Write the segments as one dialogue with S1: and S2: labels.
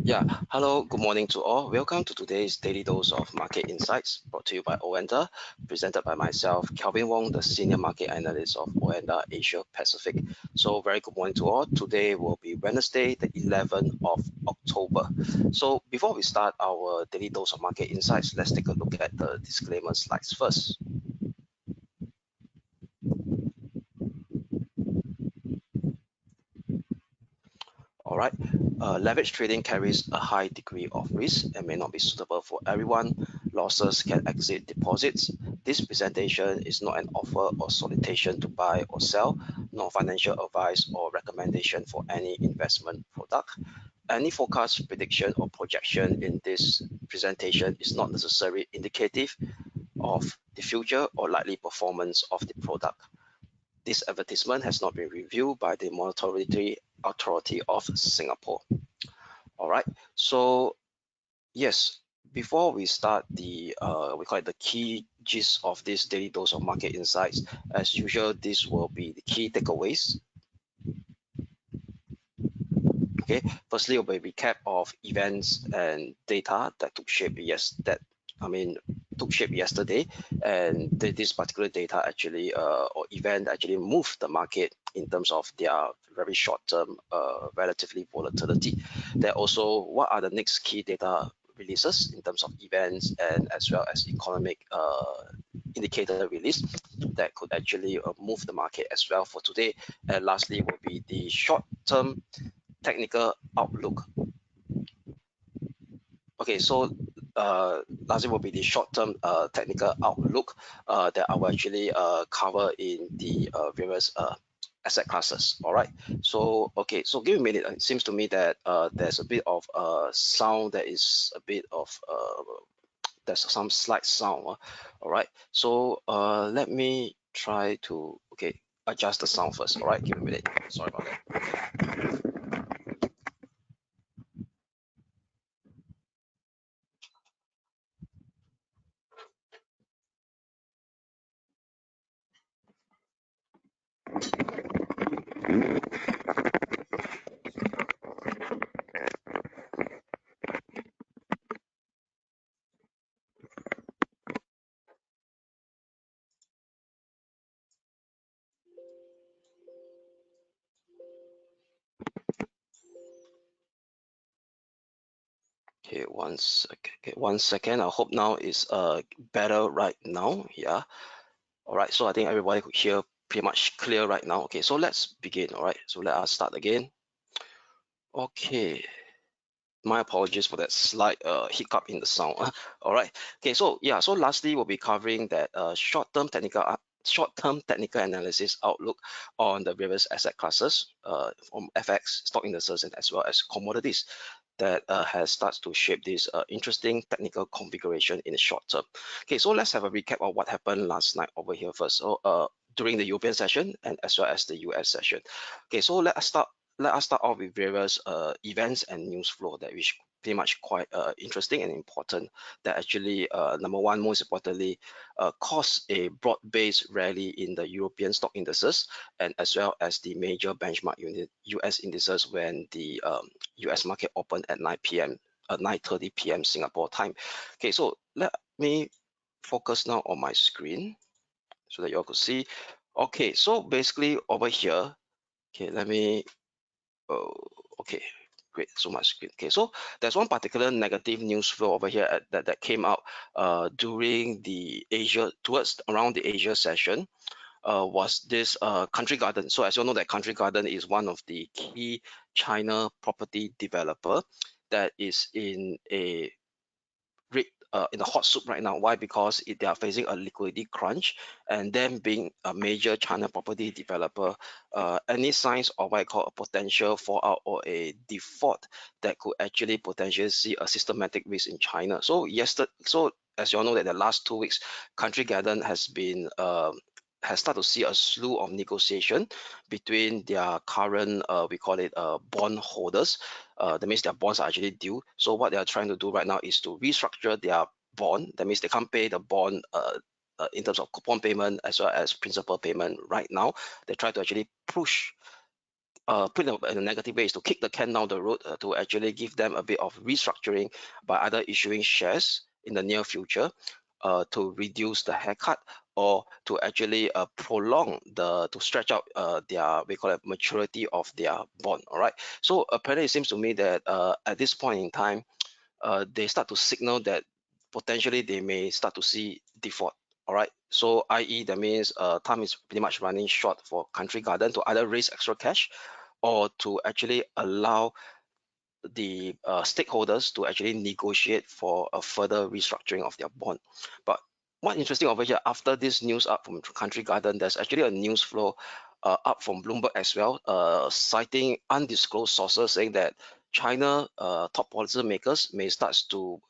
S1: Yeah, hello, good morning to all. Welcome to today's Daily Dose of Market Insights, brought to you by OANDA, presented by myself, Kelvin Wong, the Senior Market Analyst of OANDA Asia Pacific. So very good morning to all. Today will be Wednesday, the 11th of October. So before we start our Daily Dose of Market Insights, let's take a look at the disclaimer slides first. All right, leverage trading carries a high degree of risk and may not be suitable for everyone. Losses can exceed deposits. This presentation is not an offer or solicitation to buy or sell, nor financial advice or recommendation for any investment product. Any forecast, prediction, or projection in this presentation is not necessarily indicative of the future or likely performance of the product. This advertisement has not been reviewed by the Monetary Authority of Singapore. All right, so yes, before we start the we call it the key gist of this daily dose of market insights, as usual, this will be the key takeaways. Okay, firstly, will be a recap of events and data that took shape yesterday, and this particular data actually or event actually moved the market in terms of their very short-term relatively volatility. Then also, what are the next key data releases in terms of events and as well as economic indicator release that could actually move the market as well for today. And lastly will be the short-term technical outlook. Okay, so lastly will be the short-term technical outlook that I will actually cover in the various asset classes. All right, so okay, so give me a minute. It seems to me that there's a bit of sound that is a bit of there's some slight sound. All right, so let me try to adjust the sound first. All right, give me a minute. Sorry about that. Okay, one second. I hope now is better right now. Yeah. All right. So I think everybody could hear pretty much clear right now. Okay. So let's begin. All right. So let us start again. Okay. My apologies for that slight hiccup in the sound. All right. Okay. So yeah. So lastly, we'll be covering that short-term technical analysis outlook on the various asset classes from FX, stock indices, and as well as commodities that has starts to shape this interesting technical configuration in the short term. Okay, so let's have a recap of what happened last night over here first. So during the European session and as well as the US session. Okay, so let us start off with various events and news flow that which pretty much quite interesting and important, that actually number one, most importantly, caused a broad-based rally in the European stock indices and as well as the major benchmark unit US indices when the US market opened at 9 p.m. 9:30 p.m. Singapore time. Okay, so let me focus now on my screen so that you all could see. Okay, so basically over here, okay, let me okay, great. So my screen. Okay, so there's one particular negative news flow over here that came out during the towards around the Asia session. Was this Country Garden. So as you know, that Country Garden is one of the key China property developer that is in in the hot soup right now. Why? Because they are facing a liquidity crunch, and then being a major China property developer, any signs of what I call a potential fallout or a default that could actually potentially see a systematic risk in China. So as you all know, that the last 2 weeks, Country Garden has started to see a slew of negotiation between their current we call it bond holders. That means their bonds are actually due. So what they are trying to do right now is to restructure their bond. That means they can't pay the bond in terms of coupon payment as well as principal payment right now. They try to actually push put it in a negative way, is to kick the can down the road, to actually give them a bit of restructuring by either issuing shares in the near future, to reduce the haircut, or to actually prolong to stretch out their, we call it, maturity of their bond. All right. So apparently it seems to me that at this point in time, they start to signal that potentially they may start to see default. All right. So i.e. that means time is pretty much running short for Country Garden to either raise extra cash or to actually allow the stakeholders to actually negotiate for a further restructuring of their bond. But what's interesting over here, after this news up from Country Garden, there's actually a news flow up from Bloomberg as well, citing undisclosed sources saying that China top policymakers may start to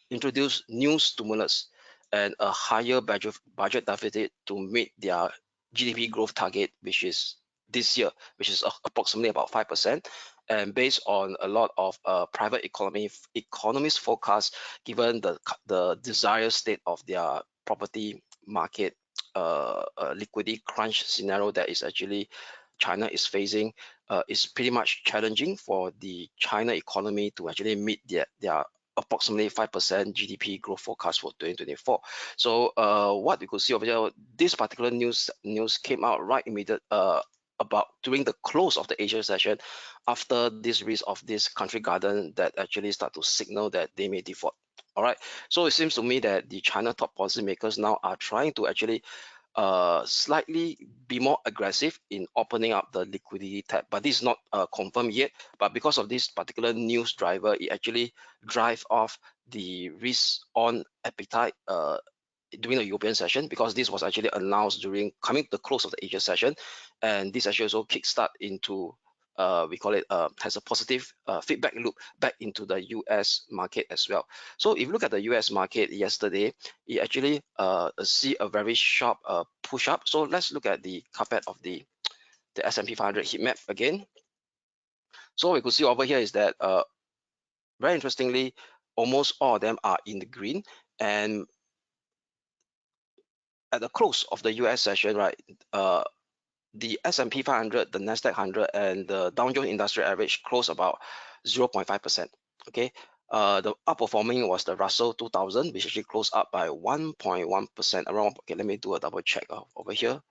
S1: introduce new stimulus and a higher budget deficit to meet their GDP growth target, which is this year, which is approximately about 5%. And based on a lot of private economists forecast, given the desired state of their property market, liquidity crunch scenario that is actually China is facing, is pretty much challenging for the China economy to actually meet their approximately 5% GDP growth forecast for 2024. So what we could see over here, this particular news came out right immediate about during the close of the Asia session, after this risk of this Country Garden that actually start to signal that they may default. All right. So it seems to me that the China top policymakers now are trying to actually slightly be more aggressive in opening up the liquidity tab, but this is not confirmed yet. But because of this particular news driver, it actually drive off the risk on appetite during the European session, because this was actually announced during coming to the close of the Asia session, and this actually also kickstart into we call it has a positive feedback loop back into the US market as well. So if you look at the US market yesterday, it actually see a very sharp push up. So let's look at the carpet of the S&P 500 heat map again. So we could see over here is that very interestingly, almost all of them are in the green, and at the close of the US session, right, the S&P 500, the Nasdaq 100, and the Dow Jones Industrial Average closed about 0.5%. Okay, the outperforming was the Russell 2000, which actually closed up by 1.1% around. Okay, let me do a double check over here.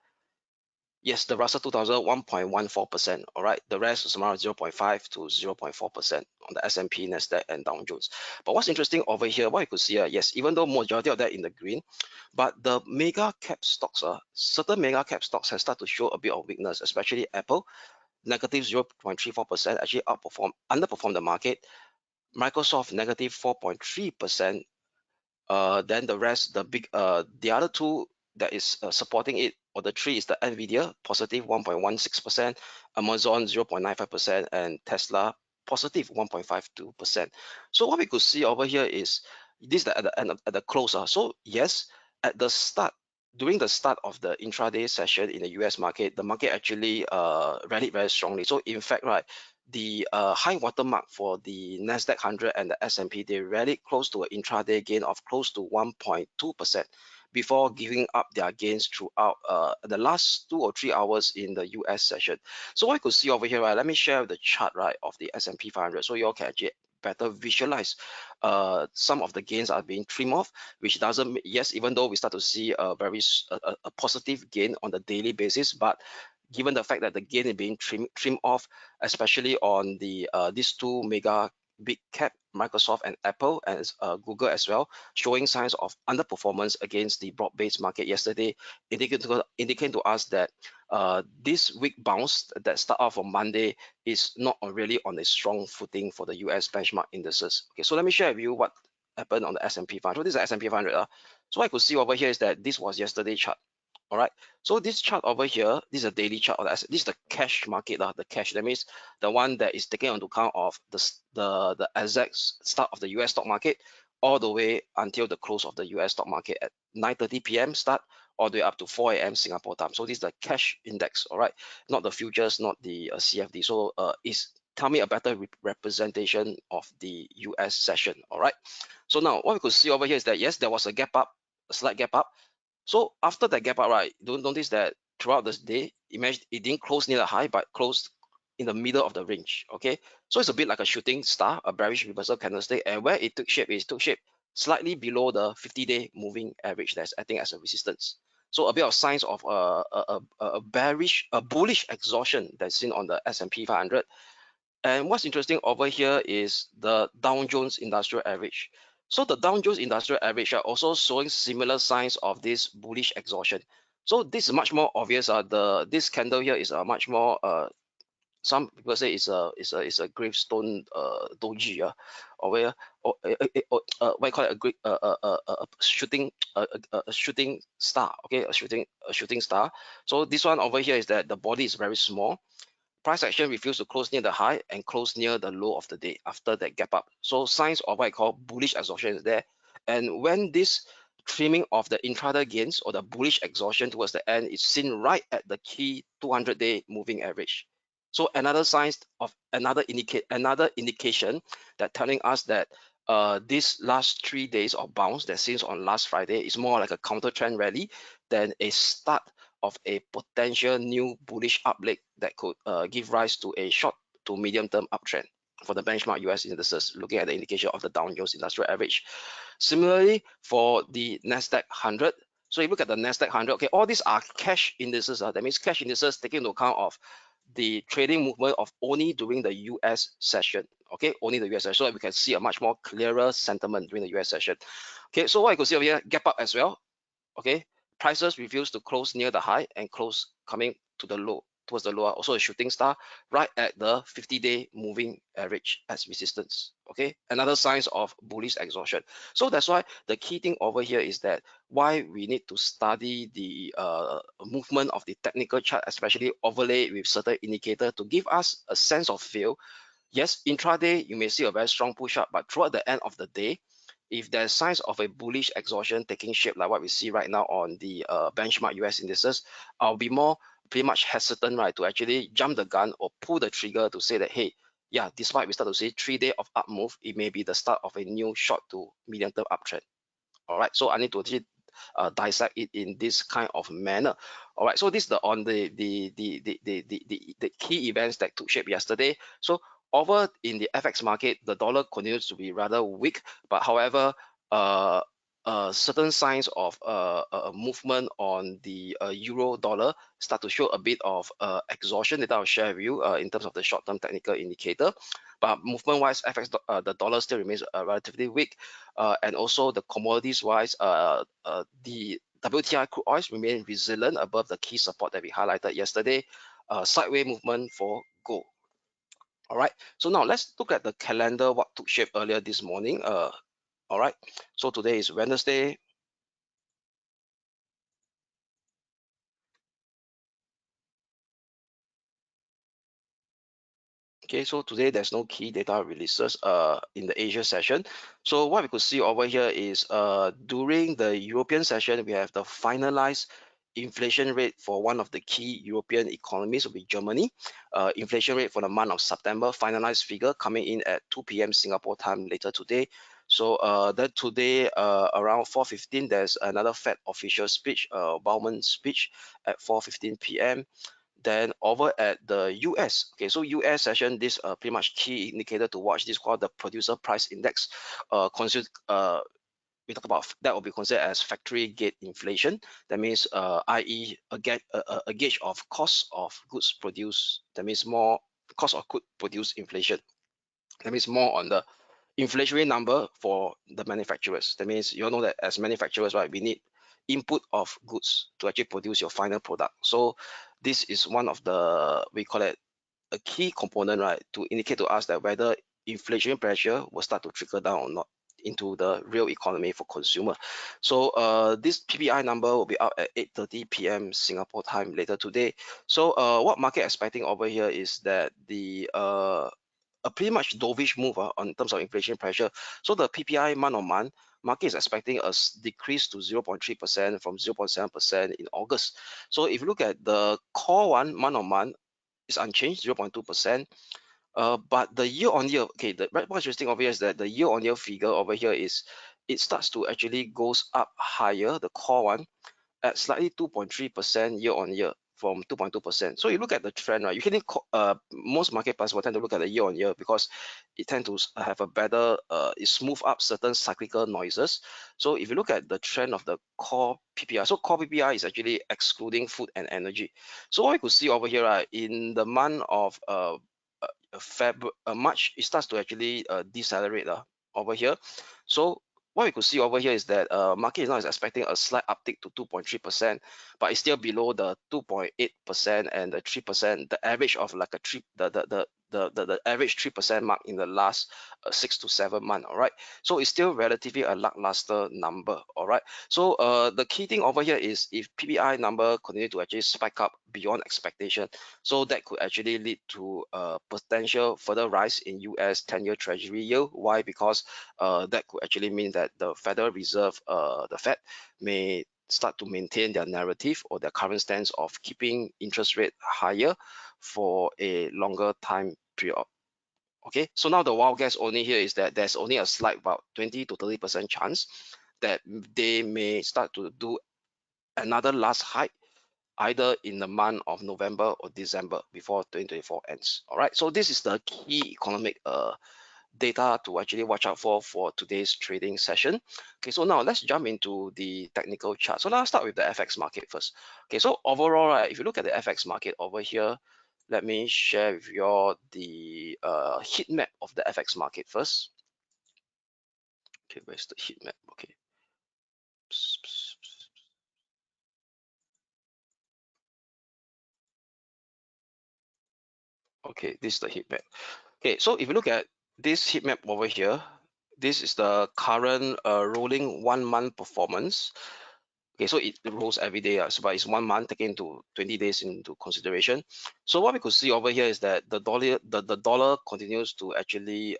S1: Yes, the Russell 2000, 1.14%. All right, the rest is around 0.5 to 0.4% on the S&P, Nasdaq, and Dow Jones. But what's interesting over here, what you could see, yes, even though majority of that in the green, but the mega cap stocks, certain mega cap stocks have started to show a bit of weakness, especially Apple, negative 0.34%, actually underperformed the market. Microsoft, negative 4.3%. Then the rest, the other two that is supporting it, or the three, is the Nvidia, positive 1.16%, Amazon 0.95%, and Tesla positive 1.52%. So what we could see over here is this at the end at the close. So yes, at the start, during the start of the intraday session in the US market, the market actually rallied very strongly. So in fact, right, the high watermark for the Nasdaq 100 and the S&P, they rallied close to an intraday gain of close to 1.2% before giving up their gains throughout the last 2 or 3 hours in the US session. So what you could see over here, right, let me share the chart, right, of the S&P 500, so you all can actually better visualize some of the gains are being trimmed off, which doesn't, yes, even though we start to see a very a positive gain on the daily basis, but given the fact that the gain is being trimmed off, especially on the these two mega big cap, Microsoft and Apple, and Google as well, showing signs of underperformance against the broad-based market yesterday, indicating to us that this weak bounce that start off on Monday is not really on a strong footing for the US benchmark indices. Okay, so let me share with you what happened on the S&P 500. So this is S&P 500. So what I could see over here is that this was yesterday's chart. All right, so this chart over here, this is a daily chart. This is the cash market, the cash. That means the one that is taken into account of the exact start of the US stock market all the way until the close of the US stock market at 9:30 p.m. start, all the way up to 4 a.m. Singapore time. So this is the cash index, all right, not the futures, not the CFD. So tell me a better representation of the US session. All right, so now what we could see over here is that yes, there was a gap up, a slight gap up. So after that gap up, right, don't notice that throughout this day, imagine it didn't close near the high, but closed in the middle of the range. Okay, so it's a bit like a shooting star, a bearish reversal candlestick, and where it took shape is took shape slightly below the 50-day moving average that's acting as a resistance. So a bit of signs of a bullish exhaustion that's seen on the S&P 500. And what's interesting over here is the Dow Jones Industrial Average. So the Dow Jones Industrial Average are also showing similar signs of this bullish exhaustion. So this is much more obvious. This candle here is a much more some people say it's a gravestone doji, or where or what you call it, a great shooting a shooting star. Okay, a shooting star. So this one over here is that the body is very small. Price action refused to close near the high and close near the low of the day after that gap up. So signs of what I call bullish exhaustion is there. And when this trimming of the intraday gains or the bullish exhaustion towards the end is seen right at the key 200-day moving average. So another sign of another indication that telling us that this last 3 days of bounce that since on last Friday is more like a counter trend rally than a start of a potential new bullish uplift that could give rise to a short to medium term uptrend for the benchmark US indices, looking at the indication of the Dow Jones Industrial Average. Similarly, for the Nasdaq 100, so you look at the Nasdaq 100, okay, all these are cash indices. That means cash indices taking into account of the trading movement of only during the US session. Okay, only the US session, so we can see a much more clearer sentiment during the US session. Okay, so what you can see over here, gap up as well. Okay, prices refuse to close near the high and close coming to the low, towards the lower, also a shooting star right at the 50-day moving average as resistance. Okay, another signs of bullish exhaustion. So that's why the key thing over here is that why we need to study the movement of the technical chart, especially overlay with certain indicator to give us a sense of feel. Yes, intraday you may see a very strong push up, but throughout the end of the day, if there's signs of a bullish exhaustion taking shape like what we see right now on the benchmark US indices, I'll be more pretty much hesitant, right, to actually jump the gun or pull the trigger to say that, hey, yeah, despite we start to see 3 day of up move, it may be the start of a new short to medium term uptrend. All right, so I need to actually dissect it in this kind of manner. All right, so this is the key events that took shape yesterday. So over in the FX market, the dollar continues to be rather weak, but however, certain signs of movement on the euro dollar start to show a bit of exhaustion that I'll share with you in terms of the short-term technical indicator. But movement-wise, FX the dollar still remains relatively weak, and also the commodities-wise, the WTI crude oils remain resilient above the key support that we highlighted yesterday. Sideways movement for gold. All right, so now let's look at the calendar, what took shape earlier this morning. All right, so today is Wednesday. Okay, so today there's no key data releases in the Asia session. So what we could see over here is during the European session, we have the finalized inflation rate for one of the key European economies, will be Germany. Inflation rate for the month of September, finalized figure coming in at 2 p.m. Singapore time later today. So then today around 4:15, there's another Fed official speech, Bowman speech at 4:15 p.m. Then over at the US, okay, so US session, this pretty much key indicator to watch. This called the producer price index. We talk about that will be considered as factory gate inflation. That means, i.e., a gauge of cost of goods produced. That means more cost of good produced inflation. That means more on the inflationary number for the manufacturers. That means you all know that as manufacturers, right, we need input of goods to actually produce your final product. So this is one of the, we call it a key component, right, to indicate to us that whether inflation pressure will start to trickle down or not into the real economy for consumer. So this PPI number will be out at 8:30 p.m. Singapore time later today. So what market expecting over here is that the a pretty much dovish move on terms of inflation pressure. So the PPI month on month, market is expecting a decrease to 0.3% from 0.7% in August. So if you look at the core one month on month, it's unchanged, 0.2%. But the year on year, okay, what's interesting over here is that the year on year figure over here is it starts to actually goes up higher, the core one, at slightly 2.3% year on year from 2.2%. So you look at the trend, right? Usually, most market participants will tend to look at the year on year because it tends to have a better, it smooth up certain cyclical noises. So if you look at the trend of the core PPI, so core PPI is actually excluding food and energy. So what we could see over here, right, in the month of March, it starts to actually decelerate over here. So what we could see over here is that market is now expecting a slight uptick to 2.3%, but it's still below the 2.8% and the 3%, the average of like a three, the average 3% mark in the last 6 to 7 months. All right, so it's still relatively a lackluster number. All right, so the key thing over here is if PPI number continue to actually spike up beyond expectation, so that could actually lead to a potential further rise in US 10-year Treasury yield. Why? Because that could actually mean that the Federal Reserve, the Fed, may start to maintain their narrative or their current stance of keeping interest rate higher for a longer time period. Okay, so now the wild guess only here is that there's only a slight about 20 to 30% chance that they may start to do another last hike either in the month of November or December before 2024 ends. All right, so this is the key economic data to actually watch out for today's trading session. Okay, so now let's jump into the technical chart. So now I'll start with the FX market first. Okay, so overall, right, if you look at the FX market over here, let me share with you all the heat map of the FX market first. Okay, where's the heat map? Okay. Okay, this is the heat map. Okay, so if you look at this heat map over here, this is the current rolling 1 month performance. Okay, so it rolls every day, so but it's 1 month taken into 20 days into consideration. So what we could see over here is that the dollar continues to actually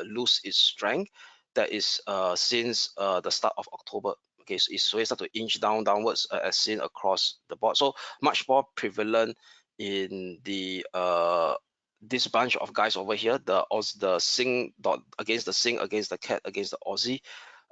S1: lose its strength. That is since the start of October. Okay, so it start to inch downwards as seen across the board. So much more prevalent in the this bunch of guys over here, the Sing dot against the Sing, against the Cat, against the Aussie,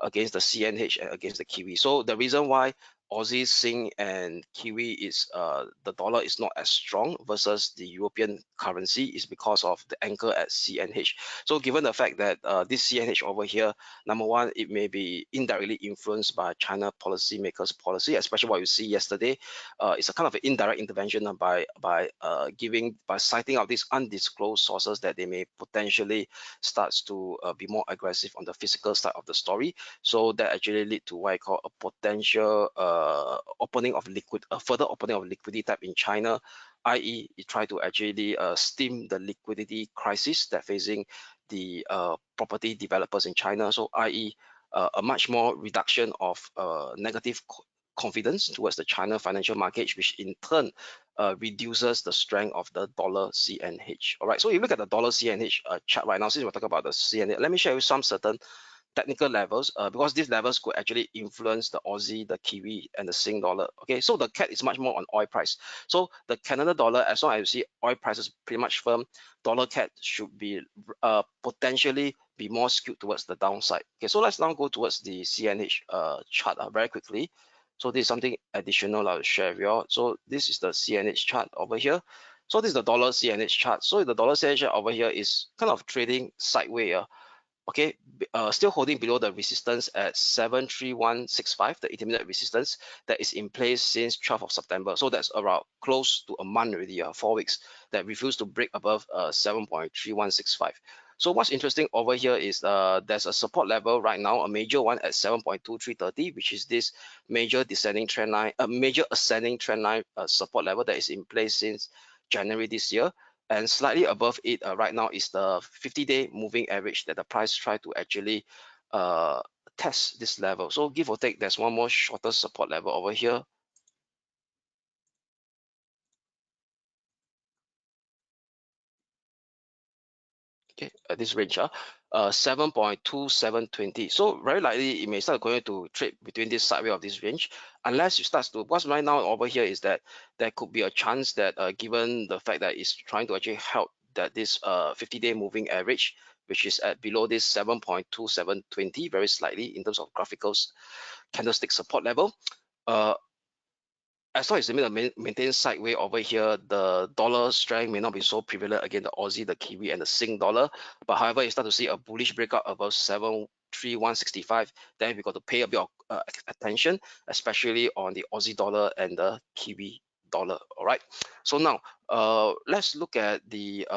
S1: against the CNH, and against the Kiwi. So the reason why Aussie, Sing, and Kiwi is the dollar is not as strong versus the European currency is because of the anchor at CNH. So given the fact that this CNH over here, number one, it may be indirectly influenced by China policymakers' policy, especially what you see yesterday. It's a kind of an indirect intervention by citing out these undisclosed sources that they may potentially starts to be more aggressive on the fiscal side of the story. So that actually lead to what I call a potential further opening of liquidity tap in China, i.e. it try to actually stem the liquidity crisis that facing the property developers in China. So i.e. A much more reduction of negative confidence towards the China financial market, which in turn reduces the strength of the dollar CNH. All right, so you look at the dollar CNH chart right now, since we're talking about the CNH, let me show you some certain technical levels because these levels could actually influence the Aussie, the Kiwi, and the Sing dollar. Okay, so the cat is much more on oil price. So the Canada dollar, as long as you see oil prices pretty much firm, dollar cat should be potentially be more skewed towards the downside. Okay, so let's now go towards the CNH chart very quickly. So this is something additional I'll share with you all. So this is the CNH chart over here. So this is the dollar CNH chart. So the dollar CNH chart over here is kind of trading sideways. Okay, still holding below the resistance at 73165, the intermediate resistance that is in place since 12th of September. So that's around close to a month already, 4 weeks, that refused to break above 7.3165. So what's interesting over here is there's a support level right now, a major one at 7.2330, which is this major descending trend line, a major ascending trend line support level that is in place since January this year. And slightly above it right now is the 50-day moving average that the price try to actually test this level. So give or take, there's one more shorter support level over here. Okay, at this range, 7.2720. So very likely it may start going to trade between this sideway of this range, unless you start to. What's right now over here is that there could be a chance that given the fact that it's trying to actually help that this 50-day moving average, which is at below this 7.2720, very slightly in terms of graphical candlestick support level. as long as they maintain sideways over here, the dollar strength may not be so prevalent against the Aussie, the Kiwi, and the Sing dollar. But however, you start to see a bullish breakout above 73165, then we got to pay a bit of attention, especially on the Aussie dollar and the Kiwi dollar. All right. So now let's look at the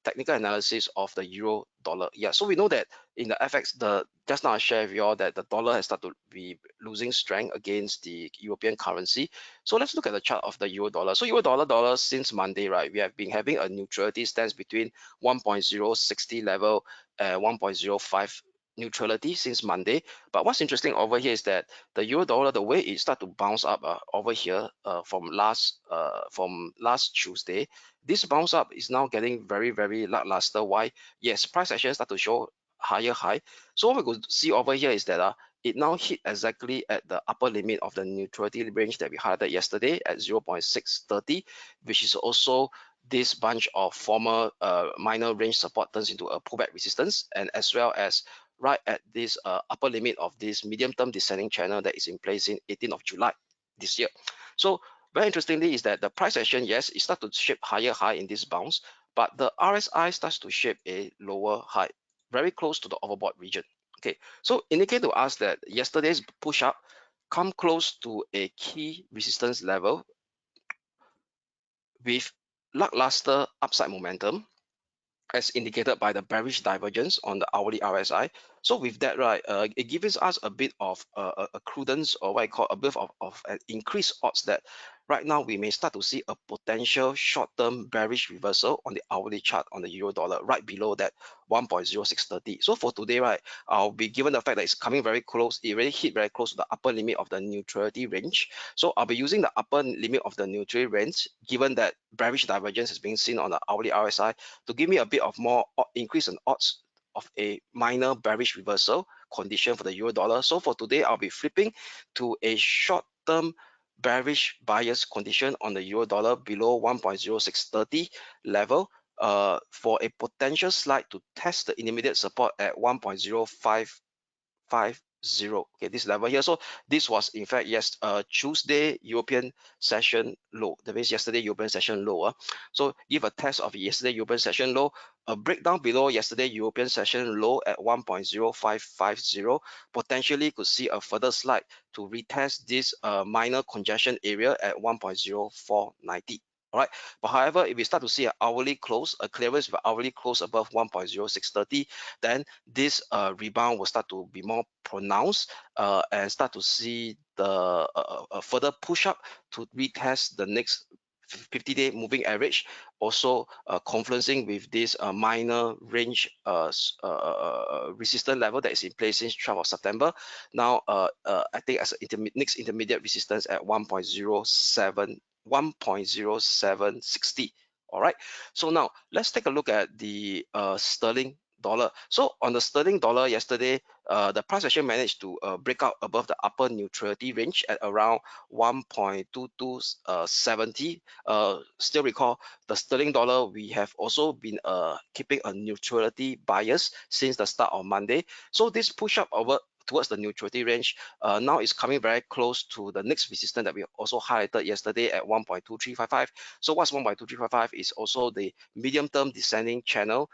S1: technical analysis of the euro dollar. Yeah. So we know that in the FX, just now I shared with you all that the dollar has started to be losing strength against the European currency. So let's look at the chart of the euro dollar. So euro dollar since Monday, right? We have been having a neutrality stance between 1.060 level and 1.05 neutrality since Monday. But what's interesting over here is that the euro dollar, the way it start to bounce up over here from last Tuesday, this bounce up is now getting very lackluster. Why? Yes, price action start to show higher high. So what we could see over here is that it now hit exactly at the upper limit of the neutrality range that we highlighted yesterday at 0.630, which is also this bunch of former minor range support turns into a pullback resistance, and as well as right at this upper limit of this medium-term descending channel that is in place in 18th of July this year. So very interestingly is that the price action, yes, it starts to shape higher high in this bounce, but the RSI starts to shape a lower high, very close to the overbought region. Okay, so indicate to us that yesterday's push up come close to a key resistance level with lackluster upside momentum, as indicated by the bearish divergence on the hourly RSI. So with that, right, it gives us a bit of a credence, or what I call a bit of an increased odds that right now we may start to see a potential short-term bearish reversal on the hourly chart on the euro dollar right below that 1.0630. So for today, right, I'll be given the fact that it's coming very close. It already hit very close to the upper limit of the neutrality range. So I'll be using the upper limit of the neutrality range, given that bearish divergence is being seen on the hourly RSI, to give me a bit of more increase in odds of a minor bearish reversal condition for the euro dollar. So for today, I'll be flipping to a short-term bearish bias condition on the euro dollar below 1.0630 level for a potential slide to test the intermediate support at 1.0550. Okay, this level here. So this was in fact Tuesday European session low. That means yesterday European session low. So give a test of yesterday European session low, a breakdown below yesterday European session low at 1.0550. Potentially could see a further slide to retest this minor congestion area at 1.0490. All right, but however, if we start to see an hourly close, a clearance with hourly close above 1.0630, then this rebound will start to be more pronounced and start to see the further push up to retest the next 50-day moving average, also confluencing with this minor range resistance level that is in place since 12th of September. Now, I think as next intermediate resistance at 1.0760. All right. So now let's take a look at the sterling dollar. So on the sterling dollar yesterday, the price action managed to break out above the upper neutrality range at around 1.2270. Still recall the sterling dollar, we have also been keeping a neutrality bias since the start of Monday. So this push up over towards the neutrality range now is coming very close to the next resistance that we also highlighted yesterday at 1.2355. So what's 1.2355 is also the medium term descending channel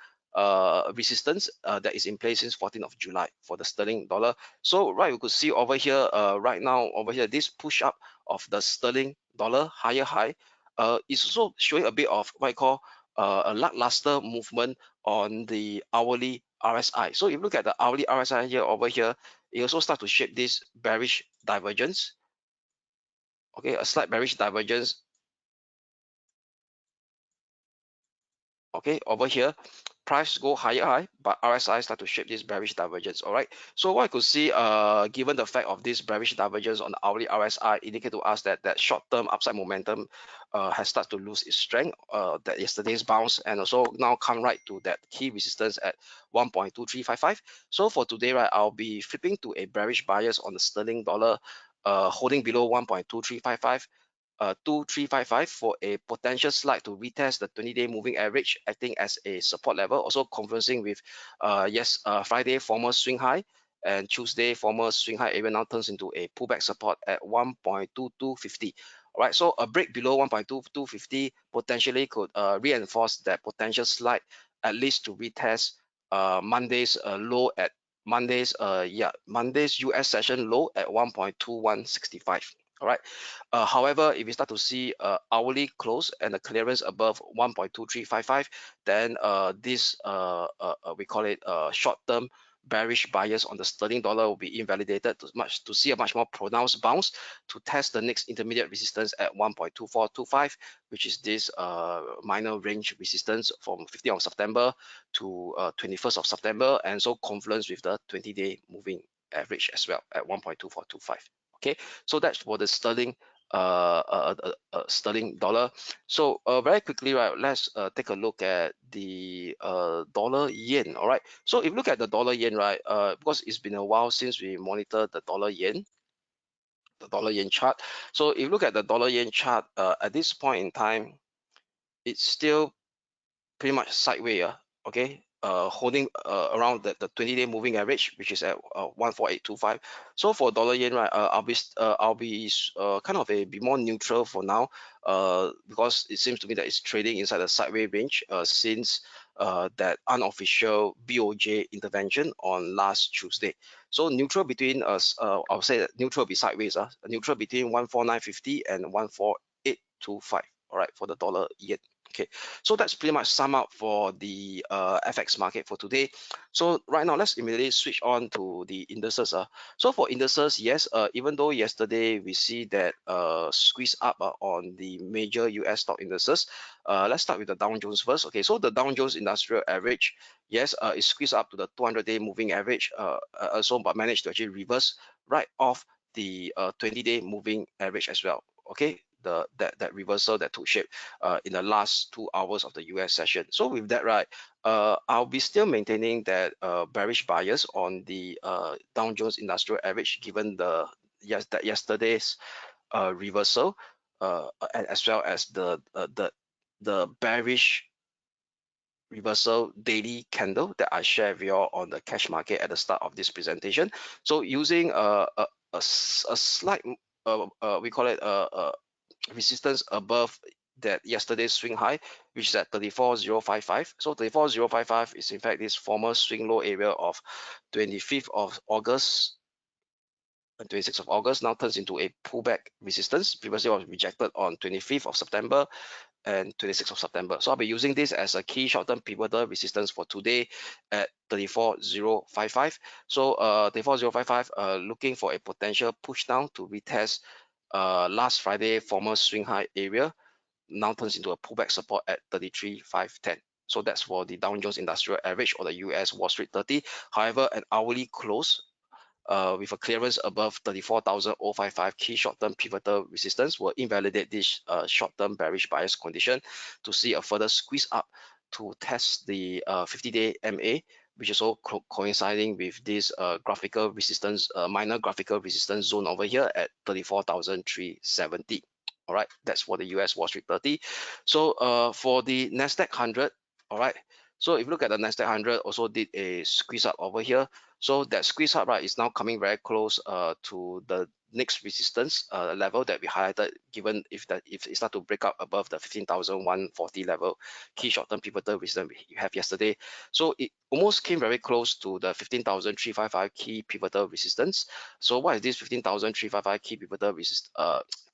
S1: resistance that is in place since 14th of July for the sterling dollar. So right, we could see over here right now over here this push up of the sterling dollar higher high is also showing a bit of what I call a lackluster movement on the hourly RSI. So if you look at the hourly RSI here over here, it also start to shape this bearish divergence. Okay, a slight bearish divergence. Okay, over here, price go higher, but RSI start to shape this bearish divergence. All right, so what I could see, given the fact of this bearish divergence on the hourly RSI, indicate to us that short-term upside momentum has started to lose its strength. That yesterday's bounce, and also now come right to that key resistance at 1.2355. So for today, right, I'll be flipping to a bearish bias on the sterling dollar, holding below 1.2355. 2355 for a potential slide to retest the 20-day moving average, acting as a support level, also conversing with Friday former swing high and Tuesday former swing high area now turns into a pullback support at 1.2250. All right, so a break below 1.2250 potentially could reinforce that potential slide, at least to retest Monday's low at Monday's US session low at 1.2165. All right. However, if we start to see hourly close and the clearance above 1.2355, then this we call it short-term bearish bias on the sterling dollar will be invalidated to see a much more pronounced bounce to test the next intermediate resistance at 1.2425, which is this minor range resistance from 15th of September to 21st of September, and so confluence with the 20-day moving average as well at 1.2425. Okay, so that's for the sterling sterling dollar. So very quickly, right, let's take a look at the dollar yen. All right, so if you look at the dollar yen, right, because it's been a while since we monitor the dollar yen chart. So if you look at the dollar yen chart, at this point in time, it's still pretty much sideways, okay, holding around the 20-day moving average, which is at 14825. So for dollar yen, right, I'll be kind of be more neutral for now, because it seems to me that it's trading inside the sideways range since that unofficial BOJ intervention on last Tuesday. So neutral between us, I'll say that neutral be sideways, neutral between 14950 and 14825. All right, for the dollar yen. Okay, so that's pretty much sum up for the FX market for today. So right now, let's immediately switch on to the indices. So for indices, yes, even though yesterday we see that squeeze up on the major US stock indices, let's start with the Dow Jones first. Okay, so the Dow Jones Industrial Average, yes, it squeezed up to the 200-day moving average, also, but managed to actually reverse right off the 20-day moving average as well. Okay, that reversal that took shape in the last 2 hours of the US session. So with that, right, I'll be still maintaining that bearish bias on the Dow Jones Industrial Average, given that yesterday's reversal, and as well as the bearish reversal daily candle that I share with you all on the cash market at the start of this presentation. So using a slight we call it resistance above that yesterday's swing high, which is at 34,055. So 34,055 is in fact this former swing low area of 25th of August and 26th of August, now turns into a pullback resistance. Previously was rejected on 25th of September and 26th of September. So I'll be using this as a key short-term pivotal resistance for today at 34,055. So 34,055, looking for a potential push down to retest last Friday former swing high area, now turns into a pullback support at 33,510. So that's for the Dow Jones Industrial Average or the US Wall Street 30. However, an hourly close with a clearance above 34,055 key short-term pivotal resistance will invalidate this short-term bearish bias condition to see a further squeeze up to test the 50-day MA, which is all coinciding with this graphical resistance, minor graphical resistance zone over here at 34,370. All right, that's for the US Wall Street 30. So for the Nasdaq 100, all right, so if you look at the Nasdaq 100, also did a squeeze up over here. So that squeeze up, right, is now coming very close to the next resistance level that we highlighted, given if it start to break up above the 15,140 level key short-term pivotal resistance we have yesterday. So it almost came very close to the 15,355 key pivotal resistance. So what is this 15,355 key pivotal resistance?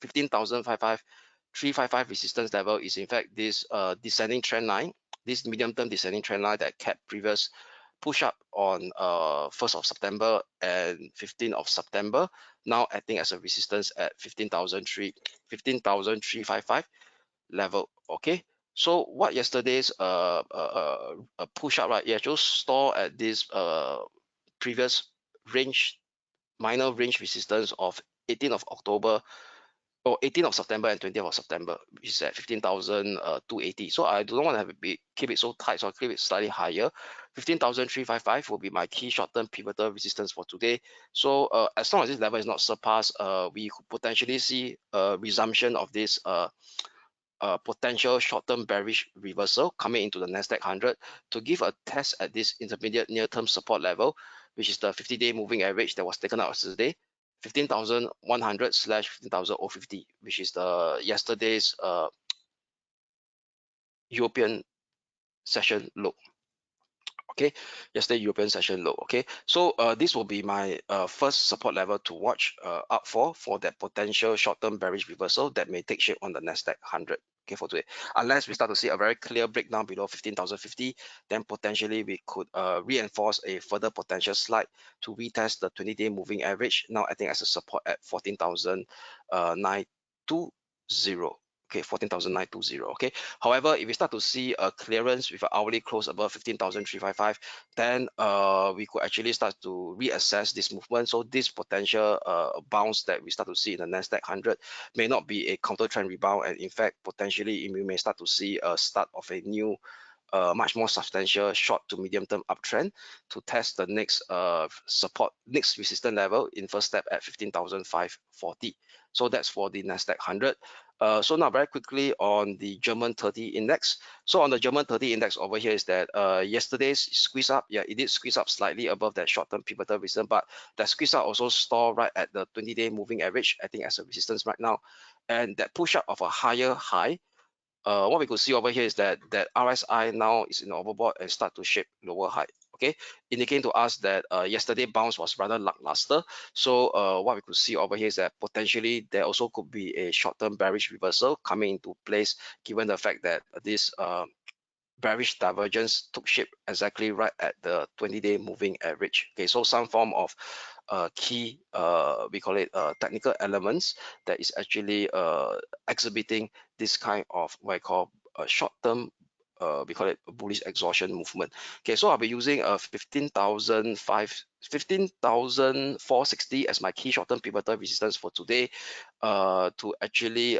S1: 15,355 resistance level is in fact this descending trend line, this medium-term descending trend line that kept previous push up on 1st of September and 15th of September, now acting as a resistance at 15,355 level. Okay, so what yesterday's push up, right, it actually store at this previous range, minor range resistance of 18th of October or 18th of September and 20th of September, which is at 15,280. So I do not want to have it keep it so tight, so I'll keep it slightly higher. 15,355 will be my key short-term pivotal resistance for today. So as long as this level is not surpassed, we could potentially see a resumption of this potential short-term bearish reversal coming into the Nasdaq 100 to give a test at this intermediate near-term support level, which is the 50-day moving average that was taken out yesterday, 15,100 slash 15,050, which is the yesterday's European session low. Okay, yesterday European session low. Okay, so this will be my first support level to watch out for that potential short-term bearish reversal that may take shape on the Nasdaq 100. Okay, for today, unless we start to see a very clear breakdown below 15,050, then potentially we could reinforce a further potential slide to retest the 20-day moving average. Now I think as a support at 14,920. Okay, 14,920. Okay, however, if we start to see a clearance with an hourly close above 15,355, then we could actually start to reassess this movement. So this potential bounce that we start to see in the Nasdaq 100 may not be a counter trend rebound, and in fact potentially we may start to see a start of a new much more substantial short to medium term uptrend to test the next support, next resistance level in first step at 15,540. So that's for the Nasdaq 100. So now very quickly on the German 30 index. So on the German 30 index over here is that yesterday's squeeze up, yeah, it did squeeze up slightly above that short-term pivotal resistance, but that squeeze up also store right at the 20-day moving average, I think as a resistance right now. And that push up of a higher high, what we could see over here is that RSI now is in the overbought and start to shape lower high. Okay, indicating to us that yesterday bounce was rather lackluster. So what we could see over here is that potentially there also could be a short-term bearish reversal coming into place, given the fact that this bearish divergence took shape exactly right at the 20-day moving average. Okay, so some form of key we call it technical elements that is actually exhibiting this kind of what I call a short-term we call it a bullish exhaustion movement. Okay, so I'll be using a 15,460 as my key short-term pivotal resistance for today to actually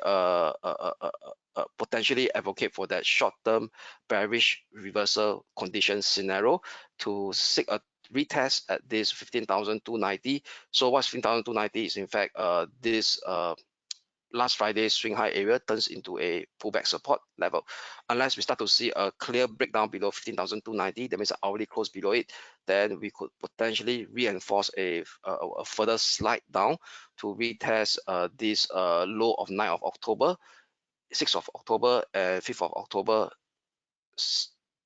S1: potentially advocate for that short-term bearish reversal condition scenario to seek a retest at this 15,290. So what's 15,290 is in fact this last Friday's swing high area turns into a pullback support level. Unless we start to see a clear breakdown below 15,290, that means an hourly close below it, then we could potentially reinforce a further slide down to retest this low of 9th of October, 6th of October, and 5th of October,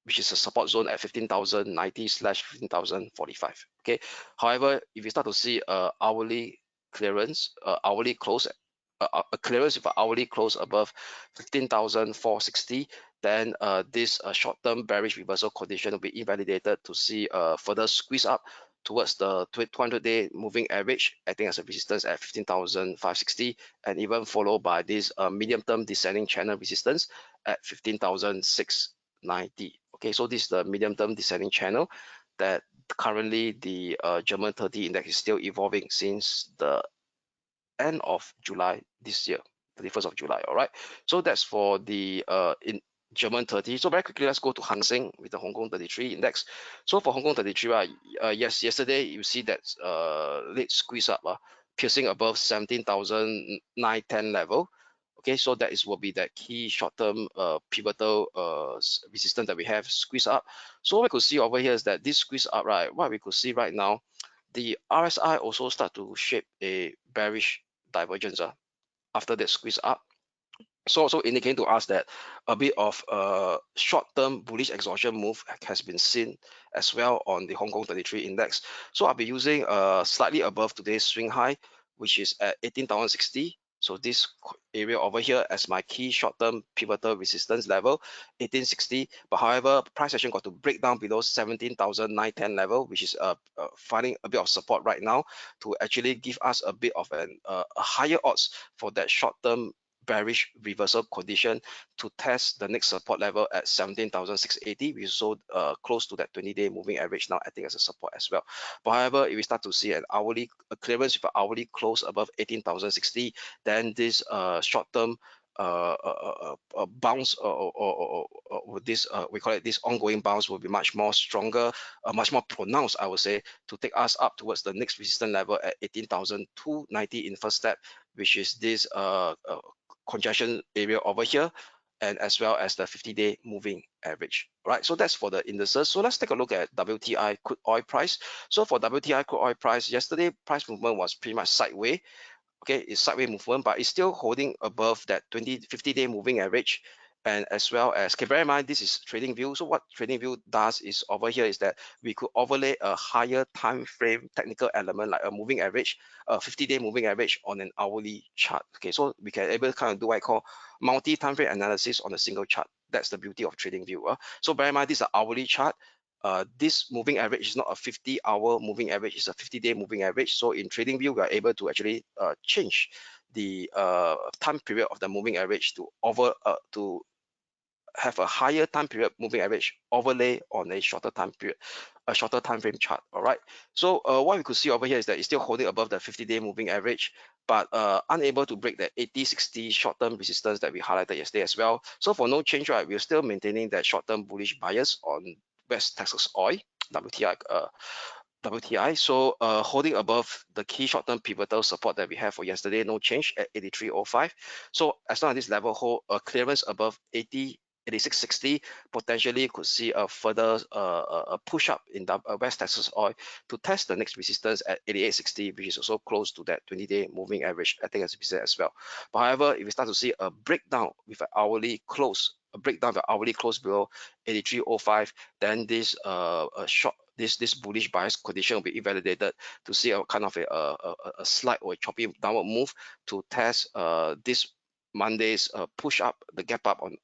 S1: which is a support zone at 15,090 slash 15,045. Okay. However, if you start to see a hourly clearance, hourly close, a clearance with an hourly close above 15,460, then this short-term bearish reversal condition will be invalidated to see a further squeeze up towards the 200-day moving average, acting as a resistance at 15,560, and even followed by this medium-term descending channel resistance at 15,690. Okay, so this is the medium-term descending channel that currently the German 30 index is still evolving since the end of July this year, 31st of July. All right, so that's for the in German 30. So very quickly, let's go to Hang Seng with the Hong Kong 33 index. So for Hong Kong 33, right, yes, yesterday you see that late squeeze up, piercing above 17,910 level. Okay, so that will be that key short-term pivotal resistance that we have squeeze up. So what we could see over here is that this squeeze up, right, what we could see right now, the RSI also start to shape a bearish divergence after that squeeze up. So also indicating to us that a bit of short-term bullish exhaustion move has been seen as well on the Hong Kong 33 index. So I'll be using slightly above today's swing high, which is at 18,060. So this area over here as my key short-term pivotal resistance level, 1860. But however, price action got to break down below 17,910 level, which is finding a bit of support right now to actually give us a bit of a higher odds for that short-term bearish reversal condition to test the next support level at 17,680, which is so close to that 20-day moving average now, I think as a support as well. But however, if we start to see an hourly clearance with an hourly close above 18,060, then this short-term bounce or this we call it this ongoing bounce will be much more stronger, much more pronounced, I would say, to take us up towards the next resistance level at 18,290 in first step, which is this congestion area over here and as well as the 50-day moving average. All right, so that's for the indices. So let's take a look at WTI crude oil price. So for WTI crude oil price, yesterday price movement was pretty much sideways. Okay, it's sideways movement, but it's still holding above that 50-day moving average. And as well as, okay, bear in mind, this is trading view. So what trading view does is over here is that we could overlay a higher time frame technical element like a moving average, a 50-day moving average on an hourly chart. Okay, so we can able to kind of do what I call multi-time frame analysis on a single chart. That's the beauty of trading view. So bear in mind, this is an hourly chart. This moving average is not a 50-hour moving average, it's a 50-day moving average. So in trading view, we are able to actually change the time period of the moving average to have a higher time period moving average overlay on a shorter time period, a shorter time frame chart. All right. So what we could see over here is that it's still holding above the 50-day moving average, but unable to break the 80-60 short-term resistance that we highlighted yesterday as well. So for no change, right, we're still maintaining that short-term bullish bias on West Texas oil, WTI. WTI. So holding above the key short-term pivotal support that we have for yesterday, no change at 83.05. So as long as this level hold a clearance above 86.60, potentially could see a further a push up in the West Texas oil to test the next resistance at 88.60, which is also close to that 20-day moving average. I think as we said as well. But however, if we start to see a breakdown with an hourly close, below 83.05, then this this bullish bias condition will be invalidated to see a kind of a slight or a choppy downward move to test this Monday's push up, the gap up on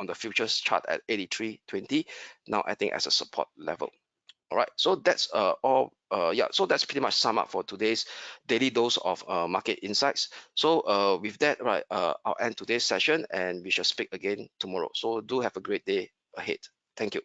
S1: the futures chart at 83.20, now I think as a support level. All right, so that's all. Yeah, so that's pretty much sum up for today's daily dose of market insights. So with that, right, I'll end today's session and we shall speak again tomorrow. So do have a great day ahead. Thank you.